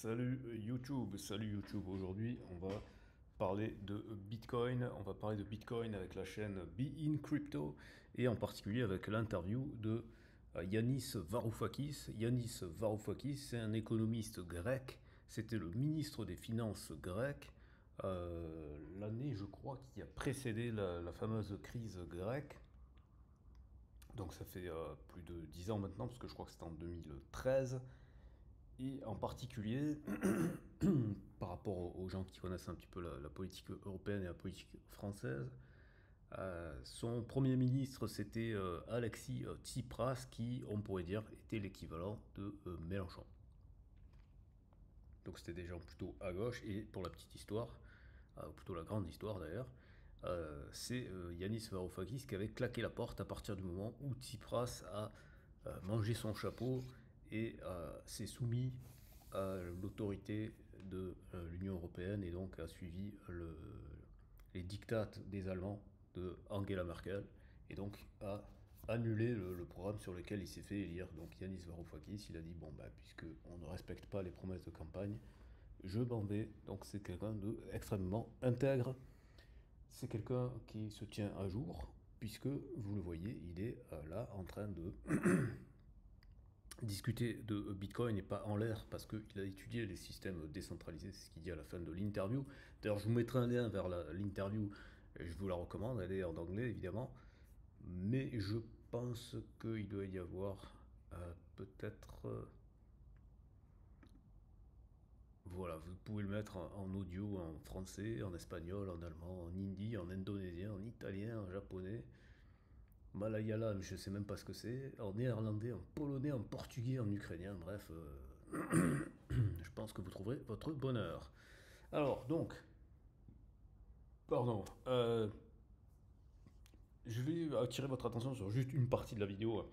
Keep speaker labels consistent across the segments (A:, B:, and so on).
A: Salut YouTube. Aujourd'hui, on va parler de Bitcoin. On va parler de Bitcoin avec la chaîne Be In Crypto et en particulier avec l'interview de Yanis Varoufakis. Yanis Varoufakis, c'est un économiste grec. C'était le ministre des Finances grec l'année, je crois, qui a précédé la fameuse crise grecque. Donc ça fait plus de 10 ans maintenant, parce que je crois que c'était en 2013. Et en particulier, par rapport aux gens qui connaissent un petit peu la politique européenne et la politique française, son premier ministre c'était Alexis Tsipras, qui, on pourrait dire, était l'équivalent de Mélenchon. Donc c'était des gens plutôt à gauche, et pour la petite histoire, ou plutôt la grande histoire d'ailleurs, c'est Yanis Varoufakis qui avait claqué la porte à partir du moment où Tsipras a mangé son chapeau et s'est soumis à l'autorité de l'Union européenne et donc a suivi les dictates des Allemands de Angela Merkel et donc a annulé le programme sur lequel il s'est fait élire. Donc Yanis Varoufakis, il a dit bon bah puisque on ne respecte pas les promesses de campagne, je m'en vais. Donc c'est quelqu'un d'extrêmement intègre, c'est quelqu'un qui se tient à jour, puisque vous le voyez, il est là en train de discuter de Bitcoin et pas en l'air, parce qu'il a étudié les systèmes décentralisés, c'est ce qu'il dit à la fin de l'interview. D'ailleurs, je vous mettrai un lien vers l'interview, je vous la recommande, elle est en anglais évidemment, mais je pense qu'il doit y avoir peut-être... voilà, vous pouvez le mettre en audio, en français, en espagnol, en allemand, en hindi, en indonésien, en italien, en japonais, malayalam, je sais même pas ce que c'est, en néerlandais, en polonais, en portugais, en ukrainien, bref, je pense que vous trouverez votre bonheur. Alors, donc, pardon, je vais attirer votre attention sur juste une partie de la vidéo.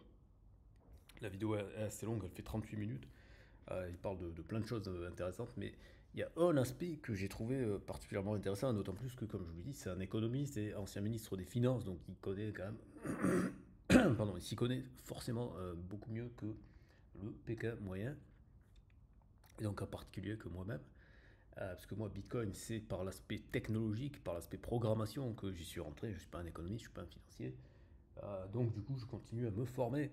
A: La vidéo est assez longue, elle fait 38 minutes. Il parle de plein de choses intéressantes, mais il y a un aspect que j'ai trouvé particulièrement intéressant, d'autant plus que, comme je vous l'ai dit, c'est un économiste et ancien ministre des Finances, donc il connaît quand même, pardon, il s'y connaît forcément beaucoup mieux que le Pékin moyen, et donc en particulier que moi-même, parce que moi, Bitcoin, c'est par l'aspect technologique, par l'aspect programmation que j'y suis rentré, je ne suis pas un économiste, je ne suis pas un financier, donc du coup, je continue à me former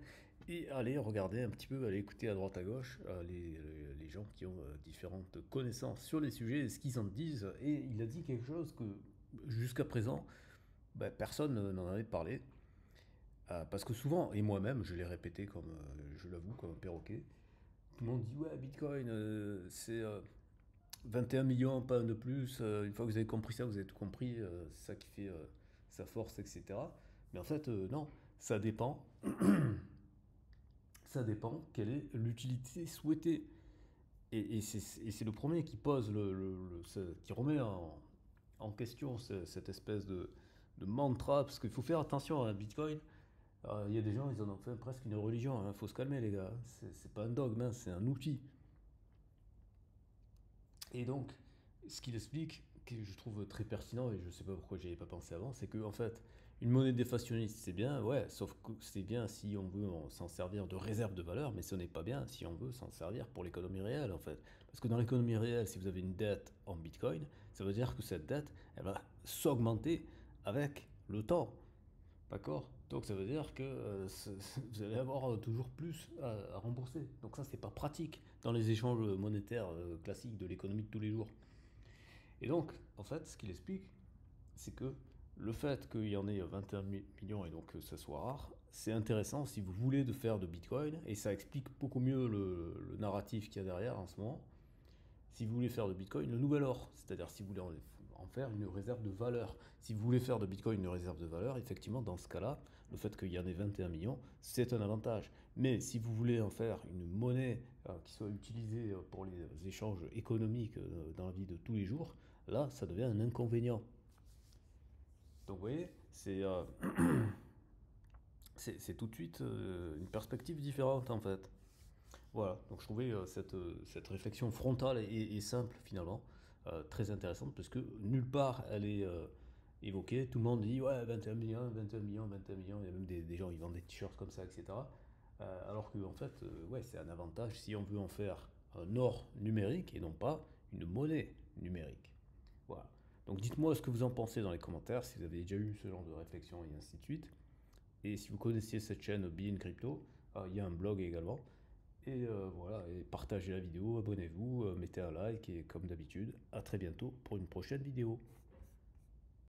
A: et à aller regarder un petit peu, aller écouter à droite à gauche les gens qui ont différentes connaissances sur les sujets et ce qu'ils en disent. Et il a dit quelque chose que jusqu'à présent, ben, personne n'en avait parlé. Parce que souvent, et moi-même, je l'ai répété comme, je l'avoue, comme un perroquet, tout le monde dit ouais, Bitcoin, c'est 21 millions, pas un de plus. Une fois que vous avez compris ça, vous avez tout compris. C'est ça qui fait sa force, etc. Mais en fait, non, ça dépend. Ça dépend quelle est l'utilité souhaitée. Et c'est le premier qui pose qui remet en question cette espèce de mantra, parce qu'il faut faire attention à Bitcoin. Il y a des gens, ils en ont fait presque une religion. Il faut se calmer, les gars. C'est pas un dogme, hein, c'est un outil. Et donc, ce qu'il explique, que je trouve très pertinent, et je ne sais pas pourquoi j'y avais pas pensé avant, c'est que en fait, une monnaie déflationniste, c'est bien, ouais, sauf que c'est bien si on veut s'en servir de réserve de valeur, mais ce n'est pas bien si on veut s'en servir pour l'économie réelle, en fait. Parce que dans l'économie réelle, si vous avez une dette en Bitcoin, ça veut dire que cette dette, elle va s'augmenter avec le temps. D'accord. Donc ça veut dire que vous allez avoir toujours plus à rembourser. Donc ça, c'est pas pratique dans les échanges monétaires classiques de l'économie de tous les jours. Et donc, en fait, ce qu'il explique, c'est que le fait qu'il y en ait 21 millions et donc que ça soit rare, c'est intéressant si vous voulez de faire de Bitcoin, et ça explique beaucoup mieux le narratif qu'il y a derrière en ce moment, si vous voulez faire de Bitcoin le nouvel or, c'est-à-dire si vous voulez en faire une réserve de valeur. Si vous voulez faire de Bitcoin une réserve de valeur, effectivement, dans ce cas-là, le fait qu'il y en ait 21 millions, c'est un avantage. Mais si vous voulez en faire une monnaie qui soit utilisée pour les échanges économiques dans la vie de tous les jours, là, ça devient un inconvénient. Donc vous voyez, c'est tout de suite une perspective différente en fait. Voilà, donc je trouvais cette réflexion frontale et simple finalement très intéressante parce que nulle part elle est évoquée. Tout le monde dit ouais 21 millions, 21 millions, 21 millions. Il y a même des gens qui vendent des t-shirts comme ça, etc. Alors que en fait, ouais, c'est un avantage si on veut en faire un or numérique et non pas une monnaie numérique. Voilà. Donc dites-moi ce que vous en pensez dans les commentaires, si vous avez déjà eu ce genre de réflexion et ainsi de suite. Et si vous connaissiez cette chaîne Be Crypto, il y a un blog également. Et voilà, et partagez la vidéo, abonnez-vous, mettez un like et comme d'habitude, à très bientôt pour une prochaine vidéo.